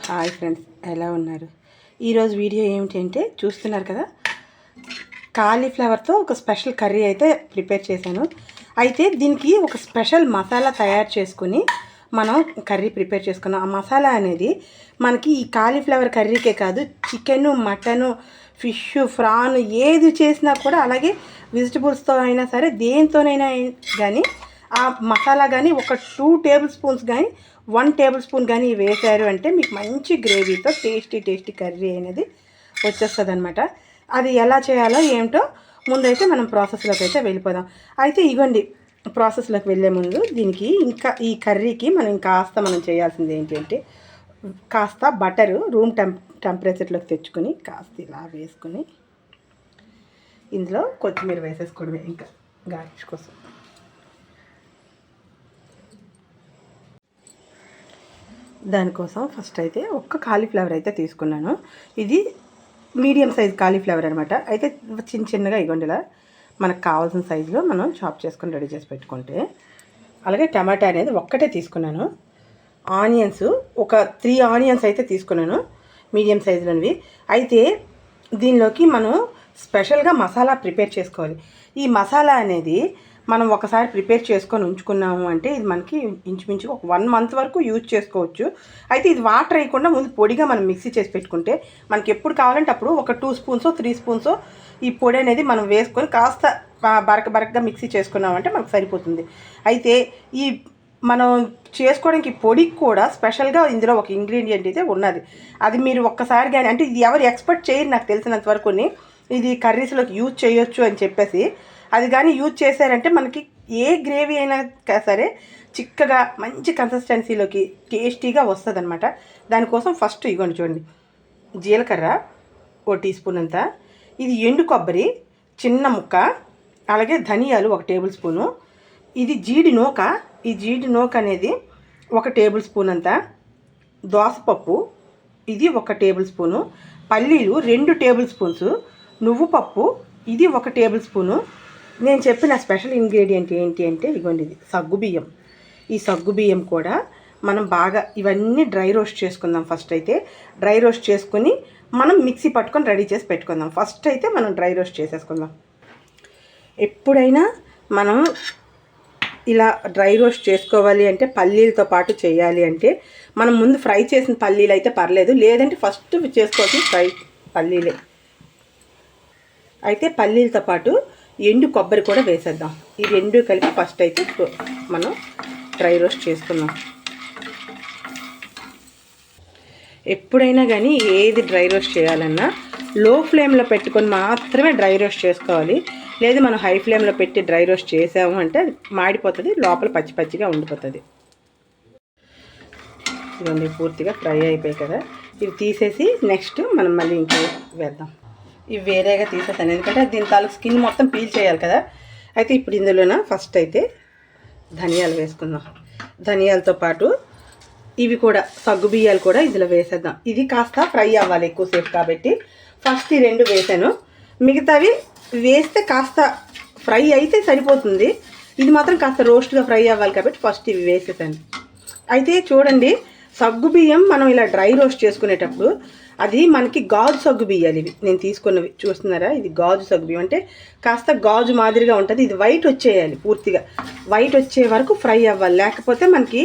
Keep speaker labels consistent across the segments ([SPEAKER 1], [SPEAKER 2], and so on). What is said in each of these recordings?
[SPEAKER 1] Hi friends, ఎలా ఉన్నారు? ఈరోజు వీడియో ఏమిటంటే చూస్తున్నారు కదా, కాలీఫ్లవర్తో ఒక స్పెషల్ కర్రీ అయితే ప్రిపేర్ చేశాను. అయితే దీనికి ఒక స్పెషల్ మసాలా తయారు చేసుకుని మనం కర్రీ ప్రిపేర్ చేసుకున్నాం. ఆ మసాలా అనేది మనకి ఈ కాలీఫ్లవర్ కర్రీకే కాదు, చికెను, మటను, ఫిష్, ఫ్రాన్ ఏది చేసినా కూడా, అలాగే వెజిటబుల్స్తో అయినా సరే దేనితోనైనా కానీ ఆ మసాలా కానీ ఒక 2 టేబుల్ స్పూన్స్ కానీ 1 టేబుల్ స్పూన్ కానీ వేశారు అంటే మీకు మంచి గ్రేవీతో టేస్టీ కర్రీ అనేది వచ్చేస్తుంది అనమాట. అది ఎలా చేయాలో ఏమిటో ముందైతే మనం ప్రాసెస్లోకి అయితే వెళ్ళిపోదాం. అయితే ఇవ్వండి, ప్రాసెస్లోకి వెళ్ళే ముందు దీనికి ఇంకా ఈ కర్రీకి మనం చేయాల్సింది ఏంటంటే, కాస్త బటరు రూమ్ టెంపరేచర్లోకి తెచ్చుకొని కాస్త ఇలా వేసుకొని ఇందులో కొత్తిమీర వేసేసుకోవడమే ఇంకా గార్నిష్ కోసం. దానికోసం ఫస్ట్ అయితే ఒక్క కాలీఫ్లవర్ అయితే తీసుకున్నాను. ఇది మీడియం సైజ్ కాలీఫ్లవర్ అనమాట. అయితే చిన్నగా ఇగొండిలా మనకు కావాల్సిన సైజులో మనం చాప్ చేసుకొని రెడీ చేసి పెట్టుకుంటే, అలాగే టమాటా అనేది ఒక్కటే తీసుకున్నాను. ఆనియన్స్ ఒక 3 ఆనియన్స్ అయితే తీసుకున్నాను, మీడియం సైజులోనివి. అయితే దీనిలోకి మనం స్పెషల్గా మసాలా ప్రిపేర్ చేసుకోవాలి. ఈ మసాలా అనేది మనం ఒకసారి ప్రిపేర్ చేసుకొని ఉంచుకున్నాము అంటే ఇది మనకి ఇంచుమించుగా ఒక 1 మంత్ వరకు యూజ్ చేసుకోవచ్చు. అయితే ఇది వాటర్ వేయకుండా ముందు పొడిగా మనం మిక్సీ చేసి పెట్టుకుంటే మనకి ఎప్పుడు కావాలంటే అప్పుడు ఒక 2 స్పూన్సో 3 స్పూన్సో ఈ పొడి అనేది మనం వేసుకొని కాస్త బరకగా మిక్సీ చేసుకున్నామంటే మనకు సరిపోతుంది. అయితే ఈ మనం చేసుకోవడానికి పొడికి కూడా స్పెషల్గా ఇందులో ఒక ఇంగ్రీడియంట్ అయితే ఉన్నది. అది మీరు ఒక్కసారి కానీ, అంటే ఇది ఎవరు ఎక్స్పెక్ట్ చేయరు నాకు తెలిసినంత వరకు, ఇది కర్రీస్లోకి యూజ్ చేయొచ్చు అని చెప్పేసి. అది కానీ యూజ్ చేశారంటే మనకి ఏ గ్రేవీ అయినా సరే చిక్కగా మంచి కన్సిస్టెన్సీలోకి టేస్టీగా వస్తుంది అనమాట. దానికోసం ఫస్ట్ ఇవ్వండి చూడండి, జీలకర్ర 1 టీ స్పూన్ అంతా, ఇది ఎండు కొబ్బరి చిన్న ముక్క, అలాగే ధనియాలు 1 టేబుల్ స్పూను, ఇది జీడి నూక, ఈ జీడి నూక అనేది 1 టేబుల్ స్పూన్ అంతా, దోసపప్పు ఇది 1 టేబుల్ స్పూను, పల్లీలు 2 టేబుల్ స్పూన్స్, నువ్వు పప్పు ఇది 1 టేబుల్ స్పూను. నేను చెప్పిన స్పెషల్ ఇంగ్రీడియంట్ ఏంటి అంటే ఇదిగోండి, ఇది సగ్గుబియ్యం. ఈ సగ్గుబియ్యం కూడా మనం బాగా ఇవన్నీ డ్రై రోస్ట్ చేసుకుందాం. ఫస్ట్ అయితే డ్రై రోస్ట్ చేసుకుని మనం మిక్సీ పట్టుకొని రెడీ చేసి పెట్టుకుందాం. ఫస్ట్ అయితే మనం డ్రై రోస్ట్ చేసేసుకుందాం. ఎప్పుడైనా మనం ఇలా డ్రై రోస్ట్ చేసుకోవాలి అంటే పల్లీలతో పాటు చేయాలి అంటే మనం ముందు ఫ్రై చేసిన పల్లీలు అయితే పర్లేదు, లేదంటే ఫస్ట్ చేసుకోవాల్సిన ఫ్రై పల్లీలే. అయితే పల్లీలతో పాటు ఎండు కొబ్బరి కూడా వేసేద్దాం. ఈ 2 కలిపి ఫస్ట్ అయితే మనం డ్రై రోస్ట్ చేసుకుందాం. ఎప్పుడైనా కానీ ఏది డ్రై రోస్ట్ చేయాలన్నా లో ఫ్లేమ్లో పెట్టుకొని మాత్రమే డ్రై రోస్ట్ చేసుకోవాలి. లేదు మనం హై ఫ్లేమ్లో పెట్టి డ్రై రోస్ట్ చేసాము అంటే అది మాడిపోతుంది, లోపల పచ్చిగా ఉండిపోతుంది. ఇవన్నీ పూర్తిగా ఫ్రై అయిపోయాయి కదా, ఇవి తీసేసి నెక్స్ట్ మనం మళ్ళీ ఇంకో వేద్దాం. ఇవి వేరేగా తీసేస్తాను, ఎందుకంటే దీని తాలూకు స్కిన్ మొత్తం పీల్ చేయాలి కదా. అయితే ఇప్పుడు ఇందులోన ఫస్ట్ అయితే ధనియాలు వేసుకుందాం. ధనియాలతో పాటు ఇవి కూడా సగ్గుబియ్యాలు కూడా ఇందులో వేసేద్దాం. ఇది కాస్త ఫ్రై అవ్వాలి ఎక్కువసేపు కాబట్టి ఫస్ట్ ఈ 2 వేసాను. మిగతావి వేస్తే కాస్త ఫ్రై అయితే సరిపోతుంది, ఇది మాత్రం కాస్త రోస్ట్గా ఫ్రై అవ్వాలి కాబట్టి ఫస్ట్ ఇవి వేసేసాను. అయితే చూడండి, సగ్గుబియ్యం మనం ఇలా డ్రై రోస్ట్ చేసుకునేటప్పుడు అది మనకి గాజు సగ్గు బియ్యాలు ఇవి నేను తీసుకున్నవి, చూస్తున్నారా? ఇది గాజు సగ్గు బియ్యం అంటే కాస్త గాజు మాదిరిగా ఉంటుంది. ఇది వైట్ వచ్చేయాలి, పూర్తిగా వైట్ వచ్చే వరకు ఫ్రై అవ్వాలి, లేకపోతే మనకి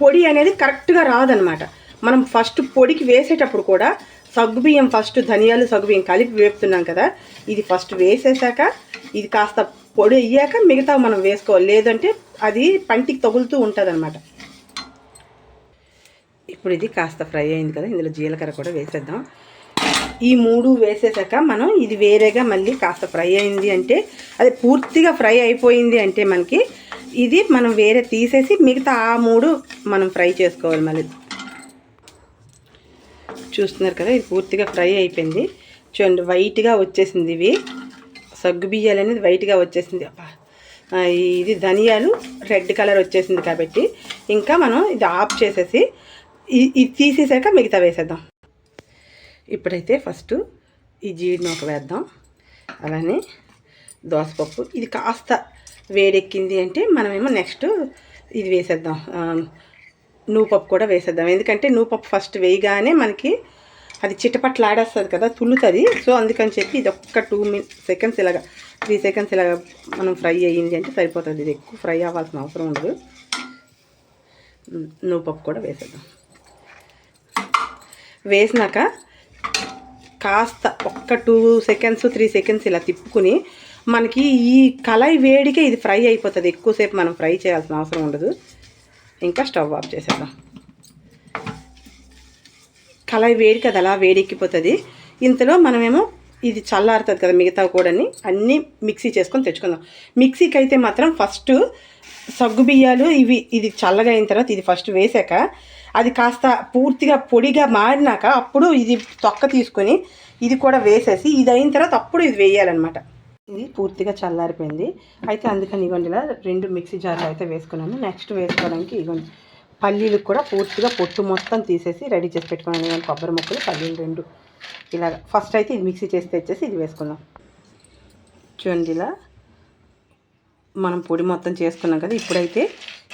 [SPEAKER 1] పొడి అనేది కరెక్ట్గా రాదనమాట. మనం ఫస్ట్ పొడికి వేసేటప్పుడు కూడా సగ్గుబియ్యం ఫస్ట్ ధనియాలు సగ్గుబియ్యం కలిపి వేపుతున్నాం కదా, ఇది ఫస్ట్ వేసేసాక ఇది కాస్త పొడి అయ్యాక మిగతా మనం వేసుకోవాలి, లేదంటే అది పంటికి తగులుతూ ఉంటుంది అనమాట. ఇప్పుడు ఇది కాస్త ఫ్రై అయింది కదా, ఇందులో జీలకర్ర కూడా వేసేద్దాం. ఈ 3 వేసేసాక మనం ఇది వేరేగా మళ్ళీ కాస్త ఫ్రై అయింది అంటే, అది పూర్తిగా ఫ్రై అయిపోయింది అంటే మనకి ఇది మనం వేరే తీసేసి మిగతా ఆ 3 మనం ఫ్రై చేసుకోవాలి. మళ్ళీ చూస్తున్నారు కదా, ఇది పూర్తిగా ఫ్రై అయిపోయింది. చూడండి వైట్గా వచ్చేసింది, ఇవి సగ్గుబియ్యాలు అనేది వైట్గా వచ్చేసింది. ఇది ధనియాలు రెడ్ కలర్ వచ్చేసింది కాబట్టి ఇంకా మనం ఇది ఆఫ్ చేసేసి ఇది తీసేసాక మిగతా వేసేద్దాం. ఇప్పుడైతే ఫస్ట్ ఈ జీడినూక వేద్దాం, అలానే దోసపప్పు. ఇది కాస్త వేడెక్కింది అంటే మనమేమో నెక్స్ట్ ఇది వేసేద్దాం, నువ్వుపప్పు కూడా వేసేద్దాం. ఎందుకంటే నువ్వుపప్పు ఫస్ట్ వేయగానే మనకి అది చిటపట్లు ఆడేస్తుంది కదా, తుల్లుతుంది. సో అందుకని చెప్పి ఇది ఒక్క 2 సెకండ్స్ ఇలాగా 3 సెకండ్స్ ఇలాగా మనం ఫ్రై అయ్యింది అంటే సరిపోతుంది. ఇది ఎక్కువ ఫ్రై అవ్వాల్సిన అవసరం ఉండదు. నువ్వుపప్పు కూడా వేసేద్దాం. వేసినాక కాస్త ఒక్క 2 సెకండ్స్ 3 సెకండ్స్ ఇలా తిప్పుకుని మనకి ఈ కళాయి వేడికే ఇది ఫ్రై అయిపోతుంది. ఎక్కువసేపు మనం ఫ్రై చేయాల్సిన అవసరం ఉండదు. ఇంకా స్టవ్ ఆఫ్ చేసేద్దాం. కళాయి వేడి కదా, అలా వేడెక్కిపోతుంది. ఇంతలో మనమేమో ఇది చల్లారుతుంది కదా, మిగతా కూడా అన్నీ మిక్సీ చేసుకొని తెచ్చుకుందాం. మిక్సీకి అయితే మాత్రం ఫస్ట్ సగ్గు బియ్యాలు ఇది చల్లగా అయిన తర్వాత ఇది ఫస్ట్ వేసాక అది కాస్త పూర్తిగా పొడిగా మారినాక అప్పుడు ఇది తొక్క తీసుకొని ఇది కూడా వేసేసి ఇది అయిన తర్వాత అప్పుడు ఇది వేయాలన్నమాట. ఇది పూర్తిగా చల్లారిపోయింది. అయితే అందుకని ఇవ్వండి ఇలా 2 మిక్సీ జార్లు అయితే వేసుకున్నాను. నెక్స్ట్ వేసుకోవడానికి ఇవ్వండి పల్లీలకు కూడా పూర్తిగా పొట్టు మొత్తం తీసేసి రెడీ చేసి పెట్టుకున్నాను. ఇవ్వండి కొబ్బరి ముక్కలు, పల్లీలు 2 ఇలాగ. ఫస్ట్ అయితే ఇది మిక్సీ చేసి తెచ్చేసి ఇది వేసుకుందాం. చూడండి ఇలా మనం పొడి మొత్తం చేసుకున్నాం కదా. ఇప్పుడైతే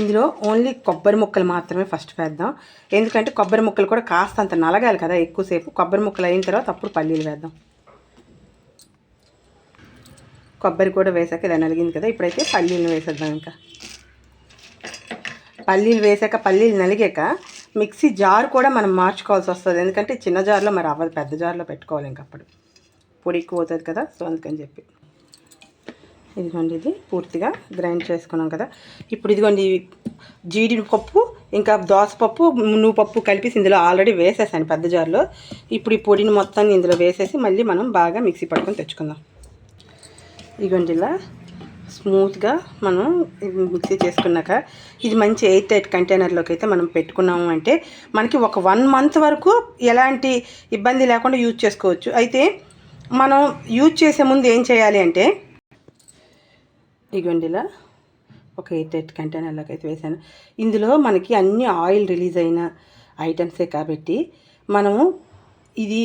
[SPEAKER 1] ఇందులో ఓన్లీ కొబ్బరి ముక్కలు మాత్రమే ఫస్ట్ వేద్దాం. ఎందుకంటే కొబ్బరి ముక్కలు కూడా కాస్త అంత నలగాలి కదా ఎక్కువసేపు. కొబ్బరి ముక్కలు అయిన తర్వాత అప్పుడు పల్లీలు వేద్దాం. కొబ్బరి కూడా వేసాక ఇలా నలిగింది కదా, ఇప్పుడైతే పల్లీలు వేసేద్దాం. ఇంకా పల్లీలు వేసాక పల్లీలు నలిగాక మిక్సీ జార్ కూడా మనం మార్చుకోవాల్సి వస్తుంది. ఎందుకంటే చిన్న జార్లో మరి అవ్వదు, పెద్ద జార్లో పెట్టుకోవాలి. ఇంకప్పుడు పొడి ఎక్కువ అవుతుంది కదా, సో అందుకని చెప్పి ఇదిగోండి ఇది పూర్తిగా గ్రైండ్ చేసుకున్నాం కదా. ఇప్పుడు ఇదిగోండి జీడిపప్పు ఇంకా దోసపప్పు నువ్వుపప్పు కలిపి ఇందులో ఆల్రెడీ వేసేసాను పెద్ద జార్లో. ఇప్పుడు ఈ పొడిని మొత్తాన్ని ఇందులో వేసేసి మళ్ళీ మనం బాగా మిక్సీ పట్టుకొని తెచ్చుకుందాం. ఇదిగోండి ఇలా స్మూత్గా మనం మిక్సీ చేసుకున్నాక ఇది మంచి 8 టైట్ కంటైనర్లోకి అయితే మనం పెట్టుకున్నాము అంటే మనకి ఒక 1 మంత్ వరకు ఎలాంటి ఇబ్బంది లేకుండా యూజ్ చేసుకోవచ్చు. అయితే మనం యూజ్ చేసే ముందు ఏం చేయాలి అంటే ఇదిగోండి ఇలా ఒక 8 టైట్ కంటైనర్లోకి అయితే వేసాను. ఇందులో మనకి అన్ని ఆయిల్ రిలీజ్ అయిన ఐటమ్సే కాబట్టి మనము ఇది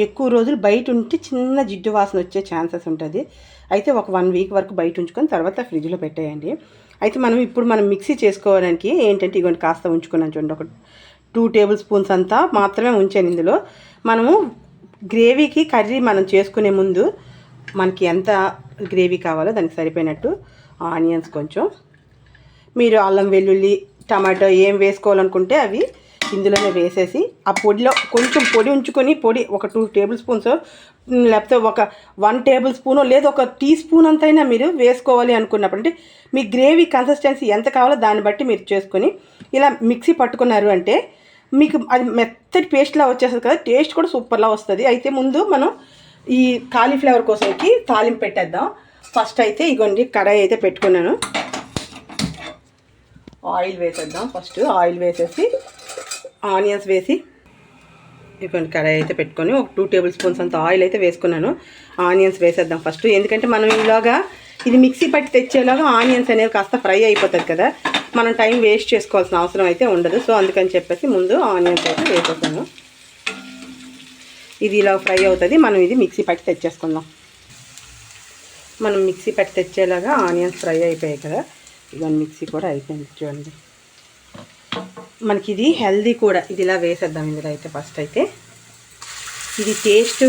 [SPEAKER 1] ఎక్కువ రోజులు బయట ఉంటే చిన్న జిడ్డు వాసన వచ్చే ఛాన్సెస్ ఉంటుంది. అయితే ఒక 1 వీక్ వరకు బయట ఉంచుకొని తర్వాత ఫ్రిడ్జ్లో పెట్టేయండి. అయితే మనం మిక్సీ చేసుకోవడానికి ఏంటంటే ఇవ్వండి కాస్త ఉంచుకున్నాను చూడండి. ఒక 2 టేబుల్ స్పూన్స్ అంతా మాత్రమే ఉంచాను. ఇందులో మనము గ్రేవీకి కర్రీ మనం చేసుకునే ముందు మనకి ఎంత గ్రేవీ కావాలో దానికి సరిపోయినట్టు ఆనియన్స్ కొంచెం, మీరు అల్లం వెల్లుల్లి టమాటో ఏం వేసుకోవాలనుకుంటే అవి ఇందులోనే వేసేసి ఆ పొడిలో కొంచెం పొడి ఉంచుకొని పొడి ఒక 2 టేబుల్ స్పూన్స్ లేకపోతే ఒక 1 టేబుల్ స్పూన్ లేదా ఒక టీ స్పూన్ అంతైనా మీరు వేసుకోవాలి అనుకున్నప్పుడు, అంటే మీ గ్రేవీ కన్సిస్టెన్సీ ఎంత కావాలో దాన్ని బట్టి మీరు చేసుకొని ఇలా మిక్సీ పట్టుకున్నారు అంటే మీకు అది మెత్తటి పేస్ట్లా వచ్చేస్తుంది కదా, టేస్ట్ కూడా సూపర్లా వస్తుంది. అయితే ముందు మనం ఈ కాలీఫ్లవర్ కోసంకి తాలింపు పెట్టేద్దాం. ఫస్ట్ అయితే ఇగోండి కడాయి అయితే పెట్టుకున్నాను. ఆయిల్ వేసేద్దాం. ఫస్ట్ ఆయిల్ వేసేసి ఆనియన్స్ వేసి ఇగోండి కడాయి అయితే పెట్టుకొని ఒక 2 టేబుల్ స్పూన్స్ అంత ఆయిల్ అయితే వేసుకున్నాను. ఆనియన్స్ వేసేద్దాం ఫస్ట్. ఎందుకంటే మనం ఈలోగా ఇది మిక్సీ పట్టి తెచ్చేలాగా ఆనియన్స్ అనేవి కాస్త ఫ్రై అయిపోతుంది కదా, మనం టైం వేస్ట్ చేసుకోవాల్సిన అవసరం అయితే ఉండదు. సో అందుకని చెప్పేసి ముందు ఆనియన్స్ అయితే వేసేసాను. ఇది ఇలా ఫ్రై అవుతుంది. మనం ఇది మిక్సీ పట్టి తెచ్చేసుకుందాం. మనం మిక్సీ పట్టి తెచ్చేలాగా ఆనియన్స్ ఫ్రై అయిపోయాయి కదా, ఇవన్నీ మిక్సీ కూడా అయిపోయింది చూడండి. మనకి ఇది హెల్దీ కూడా. ఇది ఇలా వేసేద్దాం ఇందులో అయితే. ఫస్ట్ అయితే ఇది టేస్ట్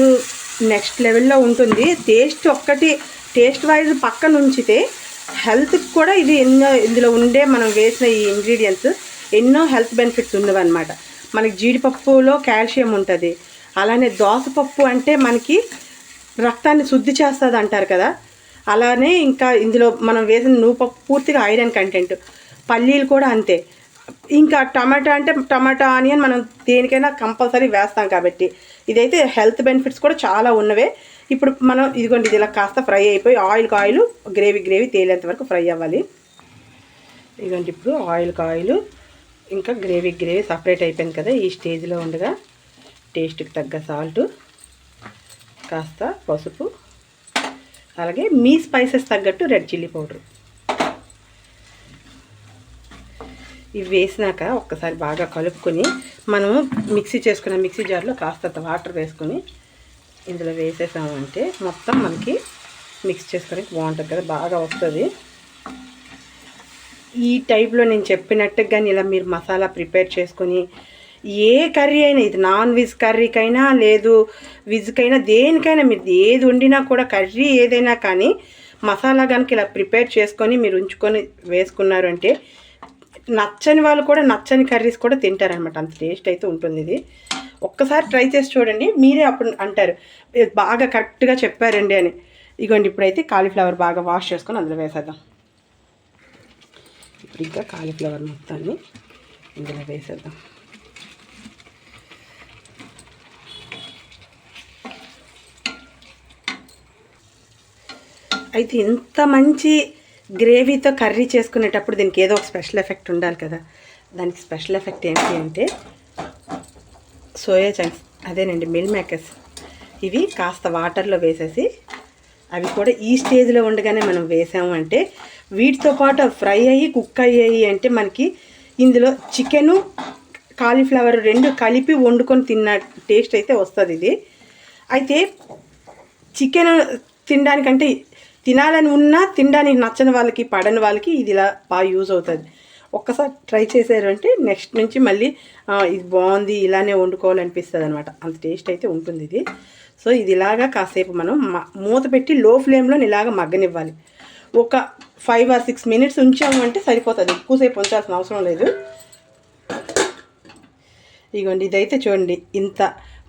[SPEAKER 1] నెక్స్ట్ లెవెల్లో ఉంటుంది. టేస్ట్ వైజ్ పక్కన ఉంచితే హెల్త్కి కూడా ఇది ఇందులో ఉండే మనం వేసిన ఈ ఇంగ్రీడియంట్స్ ఎన్నో హెల్త్ బెనిఫిట్స్ ఉన్నవన్నమాట. మనకి జీడిపప్పులో కాల్షియం ఉంటుంది. అలానే దోసపప్పు అంటే మనకి రక్తాన్ని శుద్ధి చేస్తుంది అంటారు కదా, అలానే ఇంకా ఇందులో మనం వేసిన నువ్వుపప్పు పూర్తిగా ఐరన్ కంటెంట్. పల్లీలు కూడా అంతే. ఇంకా టమాటా అంటే టమాటా ఆనియన్ మనం దేనికైనా కంపల్సరీ వేస్తాం కాబట్టి ఇదైతే హెల్త్ బెనిఫిట్స్ కూడా చాలా ఉన్నవే. ఇప్పుడు మనం ఇదిగోండి ఇది ఇలా కాస్త ఫ్రై అయిపోయి ఆయిల్ గ్రేవీ తేలేంత వరకు ఫ్రై అవ్వాలి. ఇదిగోండి ఇప్పుడు ఆయిల్ ఇంకా గ్రేవీ సపరేట్ అయిపోయింది కదా. ఈ స్టేజ్లో ఉండగా టేస్ట్కి తగ్గ సాల్ట్, కాస్త పసుపు, అలాగే మీ స్పైసెస్ తగ్గట్టు రెడ్ చిల్లీ పౌడర్ ఇవి వేసినాక ఒక్కసారి బాగా కలుపుకొని మనము మిక్సీ చేసుకున్న మిక్సీ జార్లో కాస్తంత వాటర్ వేసుకొని ఇందులో వేసేసామంటే మొత్తం మనకి మిక్స్ చేసుకోవడానికి బాగుంటుంది కదా, బాగా వస్తుంది. ఈ టైప్లో నేను చెప్పినట్టుగా ఇలా మీరు మసాలా ప్రిపేర్ చేసుకొని ఏ కర్రీ అయినా, ఇది నాన్ వెజ్ కర్రీకైనా లేదు వెజ్కైనా దేనికైనా మీరు ఏది వండినా కూడా కర్రీ ఏదైనా కానీ మసాలా కనుక ఇలా ప్రిపేర్ చేసుకొని మీరు ఉంచుకొని వేసుకున్నారు అంటే నచ్చని వాళ్ళు కూడా నచ్చని కర్రీస్ కూడా తింటారనమాట. అంత టేస్ట్ అయితే ఉంటుంది ఇది. ఒక్కసారి ట్రై చేసి చూడండి, మీరే అప్పుడు అంటారు బాగా కరెక్ట్గా చెప్పారండి అని. ఇగోండి ఇప్పుడైతే కాలీఫ్లవర్ బాగా వాష్ చేసుకొని అందులో వేసేద్దాం. ఇప్పుడు ఇంకా కాలీఫ్లవర్ మొత్తాన్ని ఇందులో వేసేద్దాం. అయితే ఇంత మంచి గ్రేవీతో కర్రీ చేసుకునేటప్పుడు దీనికి ఏదో ఒక స్పెషల్ ఎఫెక్ట్ ఉండాలి కదా. దానికి స్పెషల్ ఎఫెక్ట్ ఏంటి అంటే సోయా చంక్స్, అదేనండి మిల్ మేకర్స్. ఇవి కాస్త వాటర్లో వేసేసి అవి కూడా ఈ స్టేజ్లో ఉండగానే మనం వేసాము అంటే వీటితో పాటు ఫ్రై అయ్యి కుక్ అయ్యాయి అంటే మనకి ఇందులో చికెను కాలీఫ్లవర్ రెండు కలిపి వండుకొని తిన్న టేస్ట్ అయితే వస్తుంది ఇది. అయితే చికెన్ తినడానికంటే తినాలని ఉన్నా తినడానికి నచ్చని వాళ్ళకి పడని వాళ్ళకి ఇది ఇలా బాగా యూజ్ అవుతుంది. ఒక్కసారి ట్రై చేశారు అంటే నెక్స్ట్ నుంచి మళ్ళీ ఇది బాగుంది ఇలానే వండుకోవాలనిపిస్తుంది అనమాట. అంత టేస్ట్ అయితే ఉంటుంది ఇది. సో ఇది ఇలాగా కాసేపు మనం మూత పెట్టి లో ఫ్లేమ్లో ఇలాగ మగ్గనివ్వాలి. ఒక 5 or 6 minutes ఉంచాము అంటే సరిపోతుంది, ఎక్కువసేపు ఉంచాల్సిన అవసరం లేదు. ఇదిగోండి ఇదైతే చూడండి ఇంత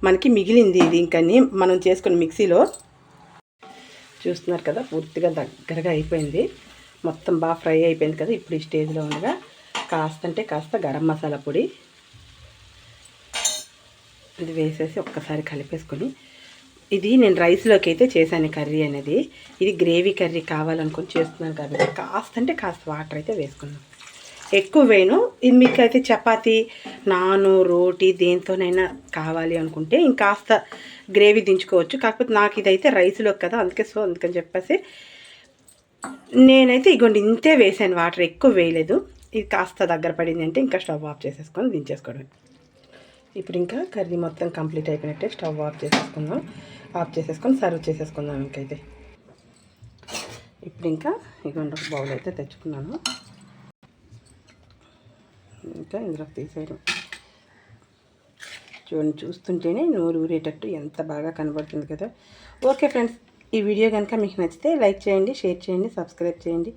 [SPEAKER 1] మనకి మిగిలింది. ఇది ఇంకా మనం చేసుకుని మిక్సీలో చూస్తున్నారు కదా, పూర్తిగా దగ్గరగా అయిపోయింది, మొత్తం బాగా ఫ్రై అయిపోయింది కదా. ఇప్పుడు ఈ స్టేజ్లో ఉండగా కాస్త గరం మసాలా పొడి ఇది వేసేసి ఒక్కసారి కలిపేసుకొని, ఇది నేను రైస్లోకి అయితే చేశాను కర్రీ అనేది. ఇది గ్రేవీ కర్రీ కావాలనుకొని చేస్తున్నాను కాబట్టి కాస్త వాటర్ అయితే వేసుకున్నాను. ఎక్కువ వేయను. ఇది మీకు అయితే చపాతీ నాను రోటీ దేంతోనైనా కావాలి అనుకుంటే ఇంకాస్త గ్రేవీ దించుకోవచ్చు. కాకపోతే నాకు ఇదైతే రైస్లోకి కదా, అందుకని చెప్పేసి నేనైతే ఇగోండి ఇంతే వేసాను, వాటర్ ఎక్కువ వేయలేదు. ఇది కాస్త దగ్గర పడింది అంటే ఇంకా స్టవ్ ఆఫ్ చేసేసుకొని దించేసుకోవడం. ఇప్పుడు ఇంకా కర్రీ మొత్తం కంప్లీట్ అయిపోయినట్టే స్టవ్ ఆఫ్ చేసేసుకొని సర్వ్ చేసేసుకుందాం. ఇంకైతే ఇప్పుడు ఇంకా ఇగోండి ఒక బౌల్ అయితే తెచ్చుకున్నాను. ఇంకా ఇందులో తీసేయడం చూస్తుంటేనే నోరు ఊరేటట్టు ఎంత బాగా కనబడుతుంది కదా. ఓకే ఫ్రెండ్స్, ఈ వీడియో కనుక మీకు నచ్చితే లైక్ చేయండి, షేర్ చేయండి, సబ్స్క్రైబ్ చేయండి,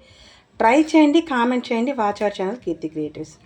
[SPEAKER 1] ట్రై చేయండి, కామెంట్ చేయండి. Watch our channel Keerthi creatives.